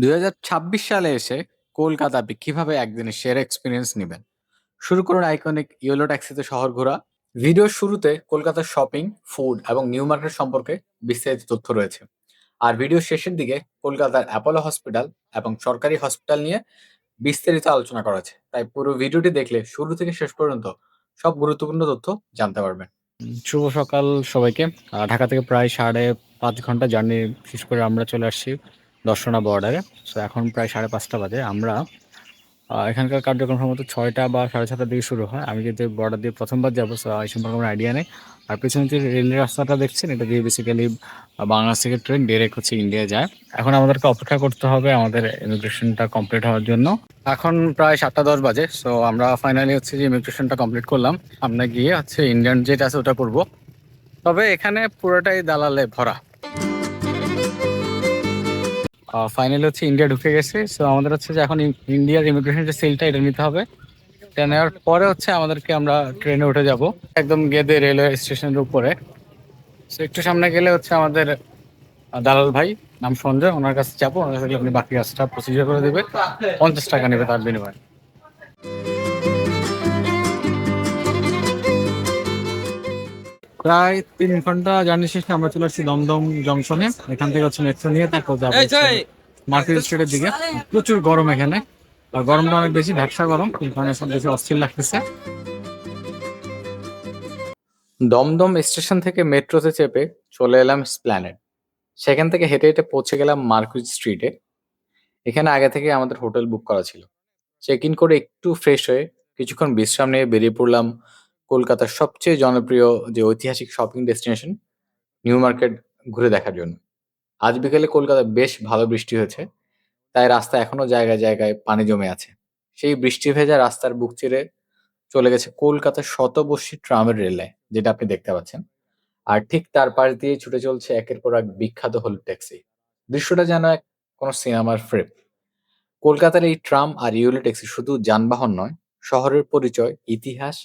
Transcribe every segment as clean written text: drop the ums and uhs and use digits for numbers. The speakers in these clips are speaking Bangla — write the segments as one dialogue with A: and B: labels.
A: 2026 সালে এসে কলকাতা আপনি কিভাবে একদিনের সেরা এক্সপেরিয়েন্স নিবেন? শুরু করুন আইকনিক ইয়েলো ট্যাক্সিতে শহর ঘোরা। ভিডিওর শুরুতে কলকাতার শপিং, ফুড এবং নিউ মার্কেট সম্পর্কে বিস্তারিত তথ্য রয়েছে। আর ভিডিওর শেষের দিকে কলকাতার অ্যাপোলো হসপিটাল এবং সরকারি হসপিটাল নিয়ে বিস্তারিত আলোচনা করা আছে। তাই পুরো ভিডিওটি দেখলে শুরু থেকে শেষ পর্যন্ত সব গুরুত্বপূর্ণ তথ্য জানতে পারবেন। শুভ সকাল সবাইকে। ঢাকা থেকে প্রায় 5.5 ঘন্টা জার্নি শেষ করে আমরা চলে আসছি দর্শনা বর্ডারে। সো এখন প্রায় 5:30 বাজে। আমরা এখানকার কার্যক্রম সম্ভবত 6টা বা 6:30টার দিকে শুরু হয়। আমি কিন্তু বর্ডার দিয়ে প্রথমবার যাবো, সো এই সম্পর্কে আমার আইডিয়া নেই। আর পেছনে যে রেলের রাস্তাটা দেখছেন, এটা দিয়ে বেসিক্যালি বাংলাদেশ থেকে ট্রেন ডিরেক্ট হচ্ছে ইন্ডিয়া যায়। এখন আমাদেরকে অপেক্ষা করতে হবে আমাদের ইমিগ্রেশনটা কমপ্লিট হওয়ার জন্য। এখন প্রায় 7:10 বাজে। সো আমরা ফাইনালি হচ্ছে যে ইমিগ্রেশনটা কমপ্লিট করলাম। আমরা গিয়ে হচ্ছে ইন্ডিয়ান যেটা আছে ওটা করবো। তবে এখানে পুরোটাই দালালে ভরা। ফাইনালি হচ্ছে ইন্ডিয়া ঢুকে গেছে। সো আমাদের হচ্ছে যে এখন ইন্ডিয়ার ইমিগ্রেশন যে সিলটা এটা নিতে হবে। এটা নেওয়ার পরে হচ্ছে আমরা ট্রেনে উঠে যাব একদম গেদে রেলওয়ে স্টেশনের উপরে। সো একটু সামনে গেলে হচ্ছে আমাদের দালাল ভাই, নাম সঞ্জয়, ওনার কাছে যাবো। ওনার কাছে গেলে আপনি বাকি কাজটা প্রসিজার করে দেবে। 50 টাকা নেবে তার বিনিময়ে। প্রায় 3 ঘন্টা জার্নি শেষে আমরা চলে আসছি দমদম জংশনে। এখান থেকে হচ্ছে মেট্রো নিয়ে তারপর যাবো মার্কেট স্ট্রিটের দিকে। প্রচুর গরম এখানে, আর গরমটা অনেক বেশি, ভ্যাপসা গরম, কিন্তু অনেক বেশি অস্থির লাগতেছে। দমদম স্টেশন থেকে মেট্রোতে চেপে চলে এলাম স্প্ল্যানেড। সেখান থেকে হেঁটে হেঁটে পৌঁছে গেলাম মার্কুইজ স্ট্রিটে। এখানে আগে থেকে আমাদের হোটেল বুক করা ছিল। চেক ইন করে একটু ফ্রেশ হয়ে কিছুক্ষণ বিশ্রাম নিয়ে বেরিয়ে পড়লাম কলকাতার সবচেয়ে জনপ্রিয় যে ঐতিহাসিক শপিং ডেস্টিনেশন নিউ মার্কেট ঘুরে দেখার জন্য। আজ বিকেলে কলকাতায় বেশ ভালো বৃষ্টি হয়েছে, তাই রাস্তা এখনো জায়গায় জায়গায় পানি জমে আছে। সেই বৃষ্টি ভেজা রাস্তার বুক চিরে চলে গেছে কলকাতার শতবর্ষী ট্রামের রেল লাইন, যেটা আপনি দেখতে পাচ্ছেন। আর ঠিক তার পাশ দিয়ে ছুটে চলছে একের পর এক বিখ্যাত হলুদ ট্যাক্সি। দৃশ্যটা যেন এক কোনো সিনেমার ফ্রেম। কলকাতার এই ট্রাম আর ইউলো ট্যাক্সি শুধু যানবাহন নয়, শহরের পরিচয়, ইতিহাস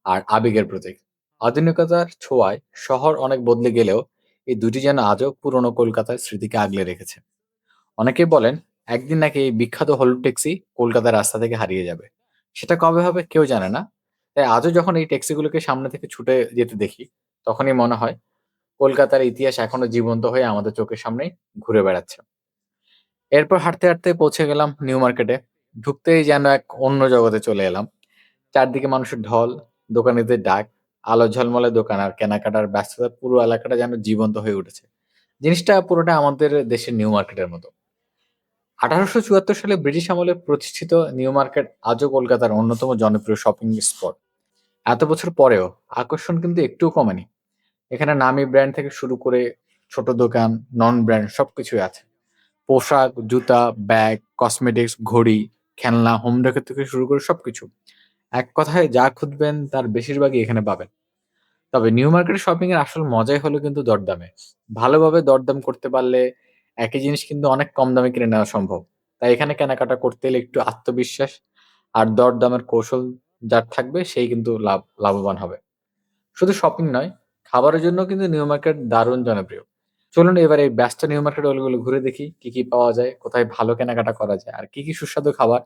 A: আর আবেগের প্রতীক। আধুনিকতার ছোঁয়ায় শহর অনেক বদলে গেলেও এই দুটি যেন আজও পুরনো কলকাতার স্মৃতিকে আগলে রেখেছে। অনেকেই বলেন একদিন নাকি এই বিখ্যাত হলুদ ট্যাক্সি কলকাতার রাস্তা থেকে হারিয়ে যাবে। সেটা কবে হবে কেউ জানে না। তাই আজও যখন এই ট্যাক্সিগুলোকে সামনে থেকে ছুটে যেতে দেখি, তখনই মনে হয় কলকাতার ইতিহাস এখনো জীবন্ত হয়ে আমাদের চোখের সামনেই ঘুরে বেড়াচ্ছে। এরপর হাঁটতে হাঁটতে পৌঁছে গেলাম নিউ মার্কেটে। ঢুকতেই যেন এক অন্য জগতে চলে এলাম। চারদিকে মানুষের ঢল, দোকানিদের ডাক, আলো ঝলমলে দোকান আর কেনাকাটার ব্যস্ততা, পুরো এলাকাটা যেন জীবন্ত হয়ে উঠেছে। জিনিসটা পুরোটা আমাদের দেশের নিউ মার্কেটের মতো। 1874 সালে ব্রিটিশ আমলে প্রতিষ্ঠিত নিউ মার্কেট আজও কলকাতার অন্যতম জনপ্রিয় শপিং স্পট। এত বছর পরেও আকর্ষণ কিন্তু একটুও কমেনি। এখানে নামি ব্র্যান্ড থেকে শুরু করে ছোট দোকান, নন ব্র্যান্ড সবকিছুই আছে। পোশাক, জুতা, ব্যাগ, কসমেটিক্স, ঘড়ি, খেলনা, হোম ডেকোর থেকে শুরু করে সবকিছু। এক কথায় যা খুঁজবেন তার বেশিরভাগই এখানে পাবেন। তবে নিউ মার্কেট শপিং এর আসল মজাই হলো কিন্তু দরদামে। ভালোভাবে দরদাম করতে পারলে একই জিনিস কিন্তু অনেক কম দামে কিনে নেওয়া সম্ভব। তাই এখানে কেনাকাটা করতে হলে একটু আত্মবিশ্বাস আর দরদামের কৌশল যার থাকবে সেই কিন্তু লাভবান হবে। শুধু শপিং নয়, খাবারের জন্য কিন্তু নিউ মার্কেট দারুণ জনপ্রিয়। চলুন এবার এই ব্যস্ত নিউ মার্কেট গুলো ঘুরে দেখি কি কি পাওয়া যায়, কোথায় ভালো কেনাকাটা করা যায়, আর কি কি সুস্বাদু খাবার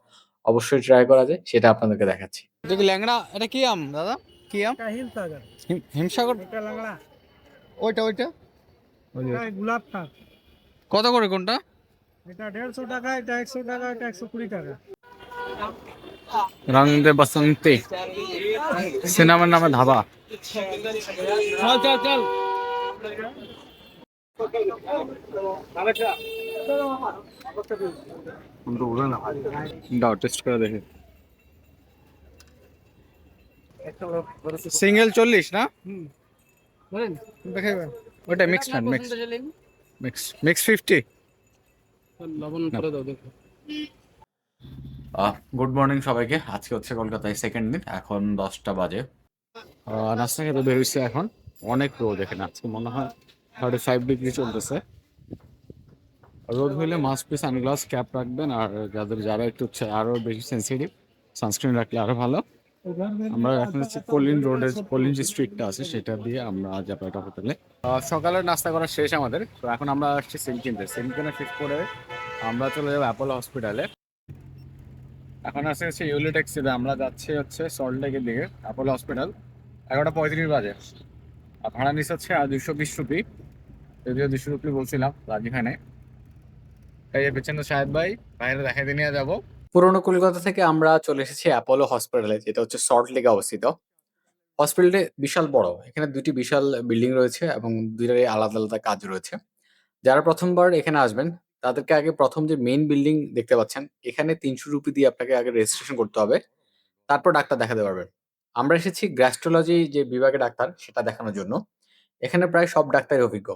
A: অবশ্যই ট্রাই করা যায় সেটা আপনাদেরকে দেখাচ্ছি। এটা কি ল্যাংড়া? এটা কি আম দাদা? কি আম?
B: এটা হিমসাগর,
A: হিমসাগর?
B: এটা লাংড়া,
A: ওইটা ওইটা
B: এটা গোলাপ খাস।
A: কত করে কোনটা?
B: এটা 150 টাকা, এটা 100 টাকা, এটা 120 টাকা।
A: রং দে বসন্তে সিনেমার নামে ধাবা।
B: চল চল চল।
A: দাও টেস্ট করে দেখি। সিঙ্গেল 40 না?
B: বলেন দেখাইবেন।
A: ওটা মিক্স না, মিক্স মিক্স মিক্স 50।
B: লবণ করে দাও দেখো।
A: গুড মর্নিং সবাইকে। আজকে হচ্ছে কলকাতায় সেকেন্ড দিন, এখন 10টা বাজে। নাস্তা খেতে বেরোইছে এখন। অনেক রোদ এখানে, আজকে মনে হয় 35 ডিগ্রি চলতেছে। রোদ হইলে মাস্ক পি সানগ্লাস ক্যাপ রাখবেন, আর যারা একটু আরো বেশি সেন্সিটিভ সানস্ক্রিন রাখলে আরো ভালো। আমরা এখন হচ্ছে কলিন রোডের কলিন যে স্ট্রিটটা আছে সেটা দিয়ে আমরা যাবো একটা হোটেলে। সকালের নাস্তা করা শেষ আমাদের, তো এখন আমরা আসছি সিম কিনতে। সিম কেনা শেষ করে আমরা চলে যাবো অ্যাপোলো হসপিটালে। এখন হচ্ছে ইউলি ট্যাক্সিতে আমরা যাচ্ছি হচ্ছে সল্টলেকের দিকে অ্যাপোলো হসপিটাল। 11:35 বাজে। আর ভাড়া নিচ্ছে হচ্ছে 220 রুপি, যদিও 200 রুপি বলছিলাম, রাজি হয় নাই। এই যে পেছনে শাহেদ ভাই, বাইরে দেখাইতে নিয়ে যাবো। পুরোনো কলকাতা থেকে আমরা চলে এসেছি অ্যাপোলো হসপিটালে, যেটা হচ্ছে সল্টলেকে অবস্থিত। হসপিটালটি বিশাল বড়, এখানে দুটি বিশাল বিল্ডিং রয়েছে এবং দুইটারই আলাদা আলাদা কাজ রয়েছে। যারা প্রথমবার এখানে আসবেন তাদেরকে আগে প্রথম যে মেইন বিল্ডিং দেখতে পাচ্ছেন, এখানে 300 রুপি দিয়ে আপনাকে আগে রেজিস্ট্রেশন করতে হবে, তারপর ডাক্তার দেখাতে পারবেন। আমরা এসেছি গ্যাস্ট্রোলজি যে বিভাগে ডাক্তার সেটা দেখানোর জন্য। এখানে প্রায় সব ডাক্তারই অভিজ্ঞ।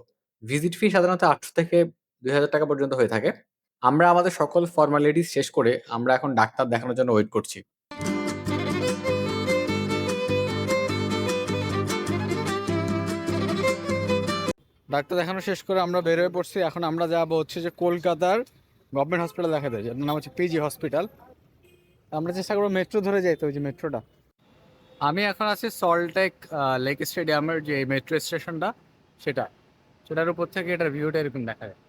A: ভিজিট ফি সাধারণত 800 থেকে 2000 টাকা পর্যন্ত হয়ে থাকে। আমরা আমাদের সকল ফর্মালিটিস শেষ করে আমরা এখন ডাক্তার দেখানোর জন্য ওয়েট করছি। ডাক্তার দেখানো শেষ করে আমরা বের হয়ে পড়ছি। এখন আমরা যাবো হচ্ছে যে কলকাতার গভর্নমেন্ট হসপিটাল দেখাতে, যার নাম হচ্ছে পিজি হসপিটাল। আমরা চেষ্টা করবো মেট্রো ধরে যাইতে, ওই যে মেট্রোটা। আমি এখন আছি সল্টলেক লেক স্টেডিয়ামের যে মেট্রো স্টেশনটা, সেটার উপর থেকে এটার ভিউটা এরকম দেখা যায়।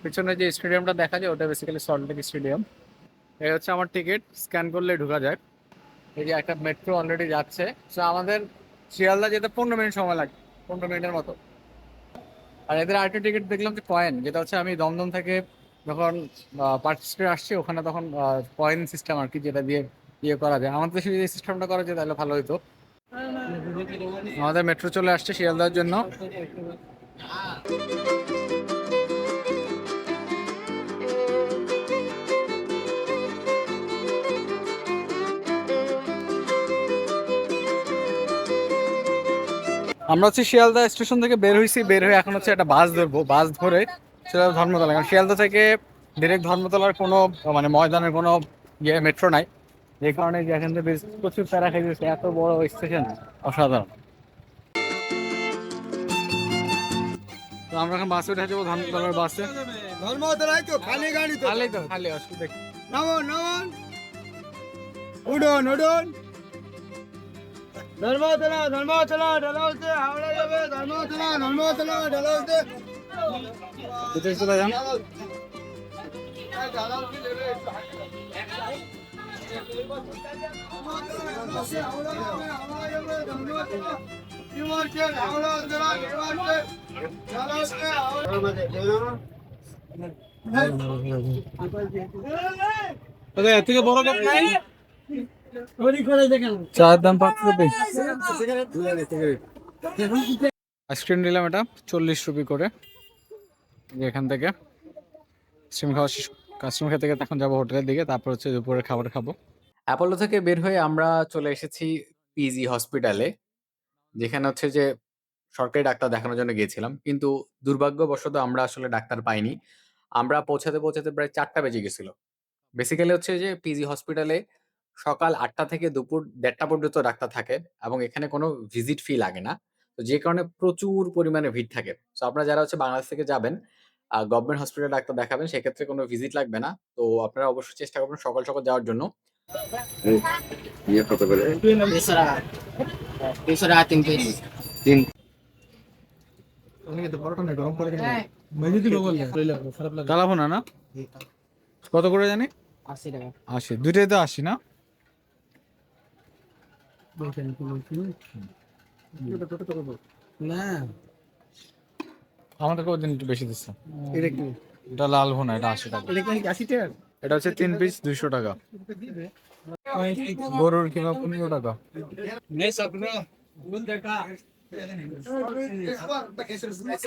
A: পিছনে যে স্টেডিয়ামটা দেখা যায় ওটা বেসিক্যালি সল্টলেক স্টেডিয়াম। এই হচ্ছে আমার টিকিট, স্ক্যান করলে ঢোকা যায়। এই যে একটা মেট্রো অলরেডি যাচ্ছে। সো আমাদের শিয়ালদা যেতে 15 মিনিট সময় লাগে, 15 মিনিটের মতো। আর এদের আরেকটা টিকিট দেখলাম যে কয়েন, যেটা হচ্ছে আমি দমদম থেকে যখন পার্টিসিপেট আসছি ওখানে তখন কয়েন সিস্টেম আর কি, যেটা দিয়ে ইয়ে করা যায়। আমাদের দেশে যদি সিস্টেমটা করা যায় তাহলে ভালো হতো। আমাদের মেট্রো চলে আসছে শিয়ালদার জন্য। আমরা হচ্ছে শিয়ালদা স্টেশন থেকে বের হয়েছি, বের হয়ে এখন হচ্ছে একটা বাস ধরবো, বাস ধরে সেটা ধর্মতলা। কারণ শিয়ালদা থেকে ডিরেক্ট ধর্মতলার কোনো মানে ময়দানের কোনো ইয়ে মেট্রো নাই, যে কারণে যে এখান থেকে প্রচুর প্যারা খাই দিয়েছে। এত বড় স্টেশন, অসাধারণ। তো আমরা এখন বাসে উঠে যাবো, ধর্মতলার বাসে।
B: ধর্মতলায় তো খালি গাড়ি তো।
A: খালি তো, খালি, অসুবিধা কি?
B: নামুন নামুন, উঠুন উঠুন। ধর্মতলা ধর্মতলা ডালাউতে হাওড়া যাবে। ধর্মতলা ধর্মতলা ডালাউতে
A: ভিতরে চলে যান। এর থেকে বড় কাপ নাই? চার দাম 5 রুপি। আইসক্রিম নিলাম, এটা 40 রুপি করে। এখান থেকে আইসক্রিম খাওয়া শেষ, আইসক্রিম খেতে খেতে এখন যাবো হোটেলের দিকে, তারপর হচ্ছে দুপুরের খাবার খাবো। অ্যাপোলো থেকে বের হয়ে আমরা চলে এসেছি পিজি হসপিটালে, যেখানে হচ্ছে যে সরকারি ডাক্তার দেখানোর জন্য গিয়েছিলাম, কিন্তু দুর্ভাগ্যবশত আমরা আসলে ডাক্তার পাইনি। আমরা পৌঁছাতে পৌঁছাতে প্রায় 4টা বেজে গেছিল। বেসিক্যালি হচ্ছে যে পিজি হসপিটালে সকাল 8টা থেকে দুপুর 1:30 পর্যন্ত ডাক্তার থাকে এবং এখানে কোনো ভিজিট ফি লাগে না। তো যে কারণে প্রচুর পরিমাণে ভিড় থাকে। সো আপনারা যারা হচ্ছে বাংলাদেশ থেকে যাবেন গভর্নমেন্ট হসপিটালে ডাক্তার দেখাবেন, সেক্ষেত্রে কোনো ভিজিট লাগবে না। তো আপনারা অবশ্যই চেষ্টা করবেন সকাল সকাল যাওয়ার জন্য। কালাভুনা না কত করে জানি? 80 টাকা। 80, দুইটাই তো 80 না? আমাদেরকে ওই দিন একটু বেশি দিচ্ছে। এটা লাল ভুনা, এটা 80 টাকা। এটা হচ্ছে 3 পিস 200 টাকা। গরুর কিমা 15 টাকা।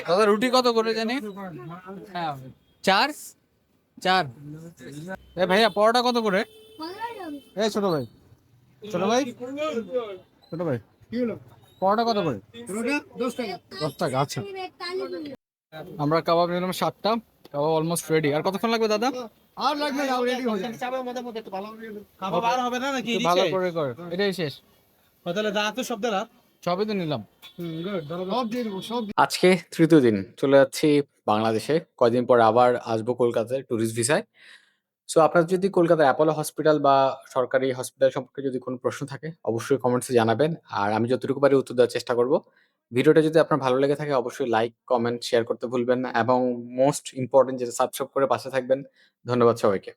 A: দাদা রুটি কত করে জানি? 4 4। এ ভাইয়া পরোটা কত করে? এ ছোট ভাই, ছোট ভাই, ছোট ভাই, পরোটা কত করে? 10 টাকা। আচ্ছা, আমরা কাবাব নিলাম 7টা। কাবাব অলমোস্ট রেডি। আর কতক্ষণ লাগবে দাদা?
B: আর লাগবে না, রেডি হয়ে যাবে। চাপের মধ্যে একটু ভালো হবে। খাবার আর হবে না নাকি?
A: ভালো করে কর, এটাই শেষ।
B: তাহলে দাঁত তো সব দাঁত
A: সবই তো নিলাম।
B: সব দিয়ে দেবো, সব।
A: আজকে তৃতীয় দিন, চলে যাচ্ছি বাংলাদেশে। কয়দিন পর আবার আসবো কলকাতায় ট্যুরিস্ট ভিসায়। সো আপনার যদি কলকাতার অ্যাপোলো হসপিটাল বা সরকারি হসপিটাল সম্পর্কে যদি কোনো প্রশ্ন থাকে অবশ্যই কমেন্টসে জানাবেন, আর আমি যতটুকু পারি উত্তর দেওয়ার চেষ্টা করব। ভিডিওটা যদি আপনার ভালো লেগে থাকে অবশ্যই লাইক, কমেন্ট, শেয়ার করতে ভুলবেন না এবং মোস্ট ইম্পোর্টেন্ট যেটা সাবস্ক্রাইব করে পাশে থাকবেন। ধন্যবাদ সবাইকে।